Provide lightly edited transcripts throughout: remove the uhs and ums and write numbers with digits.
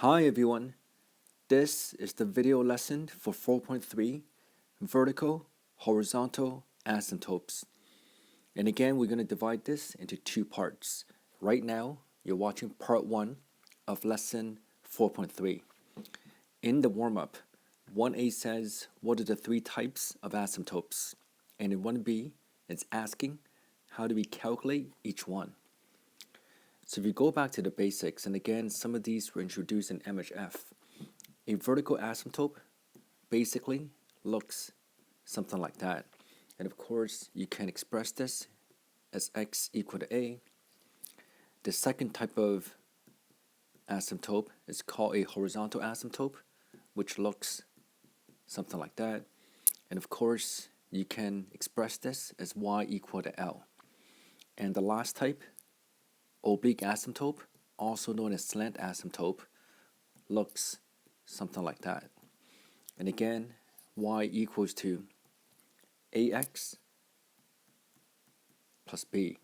Hi everyone, this is the video lesson for 4.3 Vertical Horizontal Asymptotes. And again, we're going to divide this into two parts. Right now, you're watching part 1 of lesson 4.3. In the warm-up, 1a says, what are the three types of asymptotes? And in 1b, it's asking, how do we calculate each one? So if you go back to the basics, and again, some of these were introduced in MHF, a vertical asymptote basically looks something like that. And of course, you can express this as x equal to a. The second type of asymptote is called a horizontal asymptote, which looks something like that. And of course, you can express this as y equal to L. And the last type, oblique asymptote, also known as slant asymptote, looks something like that. And again, y equals to ax plus b.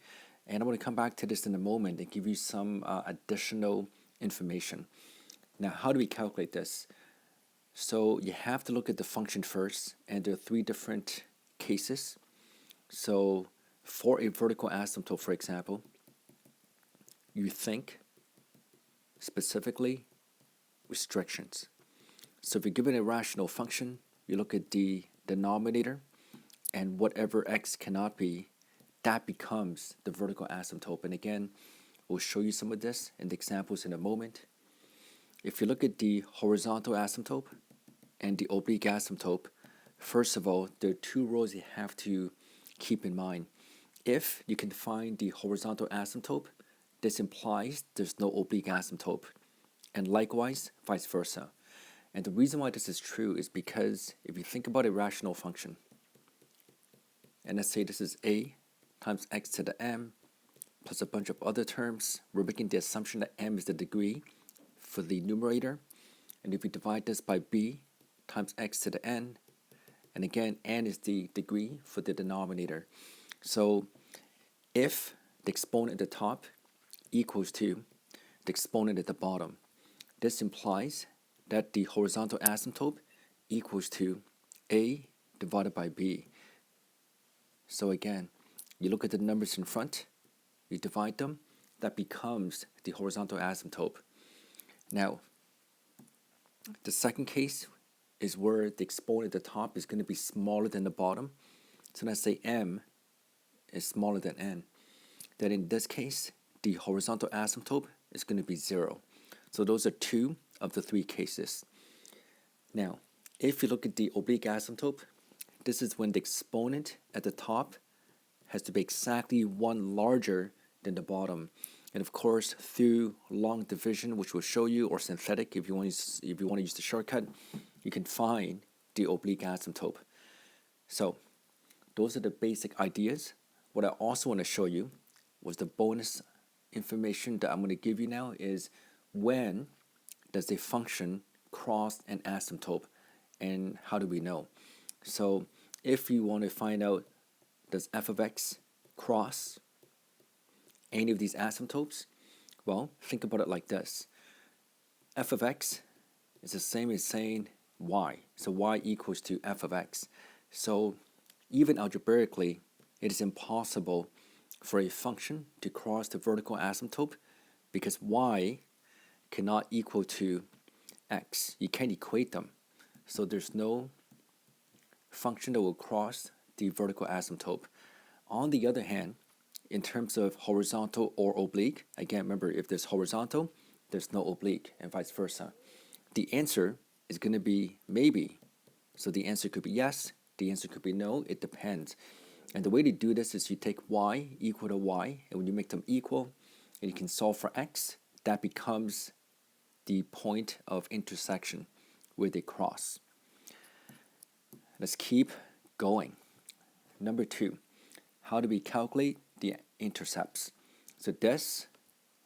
And I'm going to come back to this in a moment and give you some additional information. Now, how do we calculate this? So you have to look at the function first, and there are three different cases. So for a vertical asymptote, for example, you think specifically restrictions. So if you're given a rational function, you look at the denominator, and whatever x cannot be, that becomes the vertical asymptote. And again, we'll show you some of this in the examples in a moment. If you look at the horizontal asymptote and the oblique asymptote, first of all, there are two rules you have to keep in mind. If you can find the horizontal asymptote, this implies there's no oblique asymptote, and likewise, vice versa. And the reason why this is true is because if you think about a rational function, and let's say this is a times x to the m plus a bunch of other terms, we're making the assumption that m is the degree for the numerator. And if we divide this by b times x to the n, and again, n is the degree for the denominator. So if the exponent at the top equals to the exponent at the bottom, this implies that the horizontal asymptote equals to a divided by b. So again, you look at the numbers in front, you divide them, that becomes the horizontal asymptote. Now, the second case is where the exponent at the top is going to be smaller than the bottom. So let's say m is smaller than n. Then in this case, the horizontal asymptote is going to be 0. So those are two of the three cases. Now, if you look at the oblique asymptote, this is when the exponent at the top has to be exactly one larger than the bottom. And of course, through long division, which will show you, or synthetic, if you want to use the shortcut, you can find the oblique asymptote. So those are the basic ideas. What I also want to show you was the bonus information that I'm going to give you now is when does a function cross an asymptote, and how do we know? So if you want to find out, does f of x cross any of these asymptotes? Well, think about it like this. F of x is the same as saying y. So y equals to f of x. So even algebraically, it is impossible for a function to cross the vertical asymptote because y cannot equal to x. You can't equate them. So there's no function that will cross the vertical asymptote. On the other hand, in terms of horizontal or oblique, again, remember, if there's horizontal, there's no oblique, and vice versa. The answer is going to be maybe. So the answer could be yes, the answer could be no, it depends. And the way to do this is you take y equal to y, and when you make them equal, and you can solve for x, that becomes the point of intersection where they cross. Let's keep going. Number 2, how do we calculate the intercepts? So this,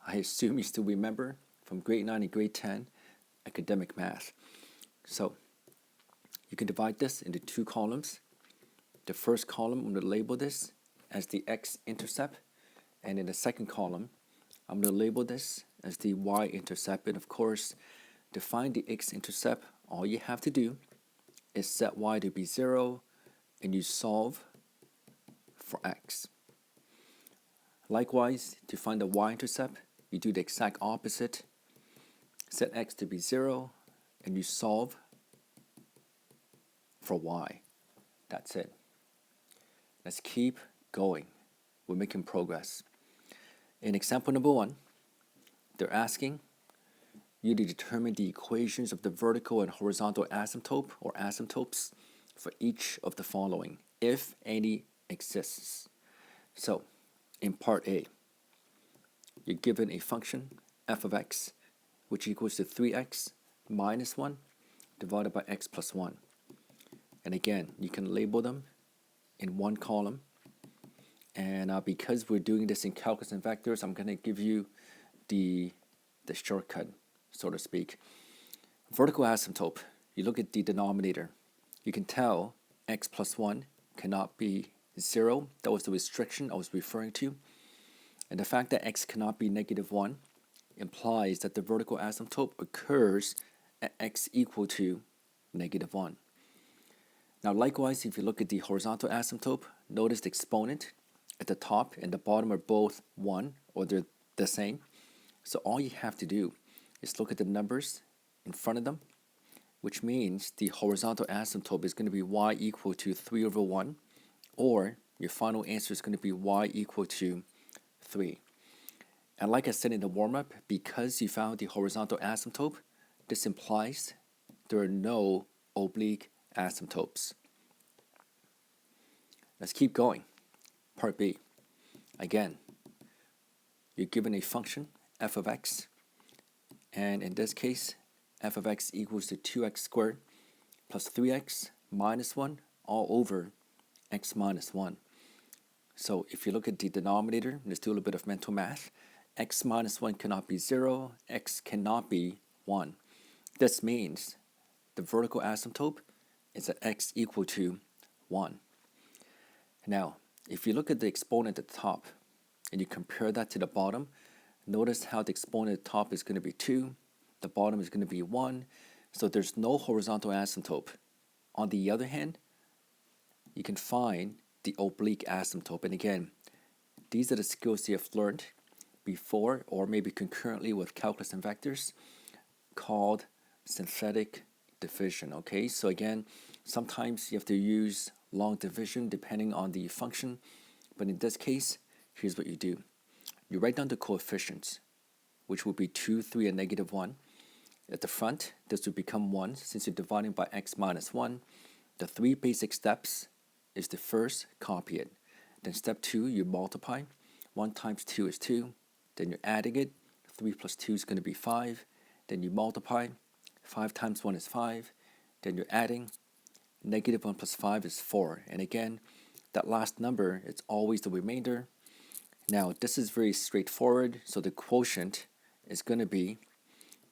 I assume you still remember from grade 9 and grade 10 academic math. So you can divide this into two columns. The first column, I'm going to label this as the x-intercept, and in the second column, I'm going to label this as the y-intercept. And of course, To find the x-intercept, all you have to do is set y to be 0 and you solve for x. Likewise, to find the y-intercept, you do the exact opposite. Set x to be 0 and you solve for y. That's it. Let's keep going. We're making progress. In example number 1, they're asking you to determine the equations of the vertical and horizontal asymptote or asymptotes for each of the following, if any exists. So, in part A, you're given a function f of x, which equals to 3x minus 1 divided by x plus 1. And again, you can label them in one column. And because we're doing this in calculus and vectors, I'm going to give you the shortcut, so to speak. Vertical asymptote, you look at the denominator. You can tell x plus 1 cannot be 0. That was the restriction I was referring to. And the fact that x cannot be negative 1 implies that the vertical asymptote occurs at x equal to negative 1. Now likewise, if you look at the horizontal asymptote, notice the exponent at the top and the bottom are both 1, or they're the same. So all you have to do is look at the numbers in front of them, which means the horizontal asymptote is going to be y equal to 3 over 1, or your final answer is going to be y equal to 3. And like I said in the warm-up, because you found the horizontal asymptote, this implies there are no oblique asymptotes. Let's keep going. Part B. Again, you're given a function, f of x, and in this case, f of x equals to 2x squared plus 3x minus 1 all over x minus 1. So if you look at the denominator, let's do a little bit of mental math. X minus 1 cannot be 0, x cannot be 1. This means the vertical asymptote is at x equal to 1. Now, if you look at the exponent at the top and you compare that to the bottom, notice how the exponent at the top is going to be 2, the bottom is going to be 1, so there's no horizontal asymptote. On the other hand, you can find the oblique asymptote. And again, these are the skills you have learned before or maybe concurrently with calculus and vectors called synthetic division. Okay, so again, sometimes you have to use long division depending on the function, but in this case, here's what you do. You write down the coefficients, which will be 2, 3, and negative 1. At the front, this will become 1 since you're dividing by x minus 1. The 3 basic steps is to first copy it. Then step 2, you multiply. 1 times 2 is 2. Then you're adding it. 3 plus 2 is going to be 5. Then you multiply. 5 times 1 is 5. Then you're adding. Negative 1 plus 5 is 4. And again, that last number, it's always the remainder. Now, this is very straightforward. So the quotient is going to be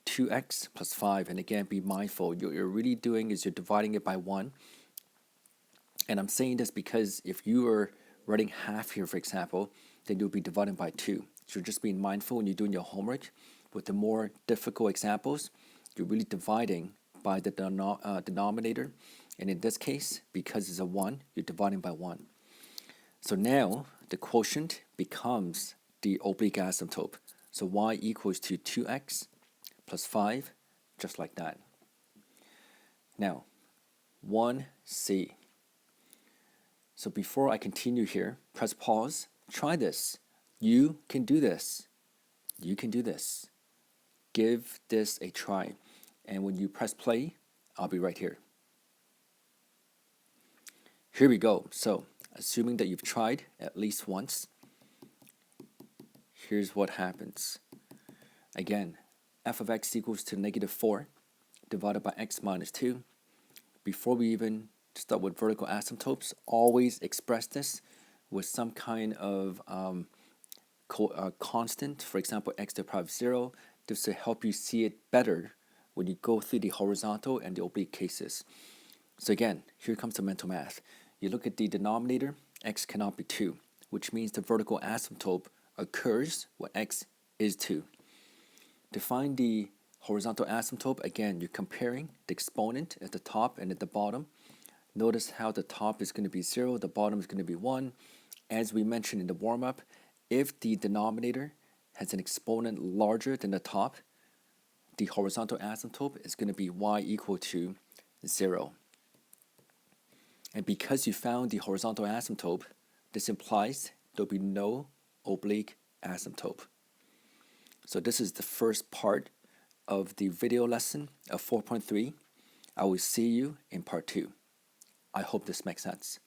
2x plus 5. And again, be mindful. What you're really doing is you're dividing it by 1. And I'm saying this because if you are writing half here, for example, then you'll be dividing by 2. So you're just being mindful when you're doing your homework. With the more difficult examples, you're really dividing by the denominator. And in this case, because it's a 1, you're dividing by 1. So now the quotient becomes the oblique asymptote. So y equals to 2x plus 5, just like that. Now, 1c. So before I continue here, press pause. Try this. You can do this. You can do this. Give this a try. And when you press play, I'll be right here. Here we go. So, assuming that you've tried at least once, here's what happens. Again, f of x equals to negative 4 divided by x minus 2. Before we even start with vertical asymptotes, always express this with some kind of constant, for example, x to the power of 0, just to help you see it better when you go through the horizontal and the oblique cases. So again, here comes the mental math. You look at the denominator, x cannot be 2, which means the vertical asymptote occurs when x is 2. To find the horizontal asymptote, again, you're comparing the exponent at the top and at the bottom. Notice how the top is going to be 0, the bottom is going to be 1. As we mentioned in the warm-up, if the denominator has an exponent larger than the top, the horizontal asymptote is going to be y equal to 0. And because you found the horizontal asymptote, this implies there'll be no oblique asymptote. So this is the first part of the video lesson of 4.3. I will see you in part 2. I hope this makes sense.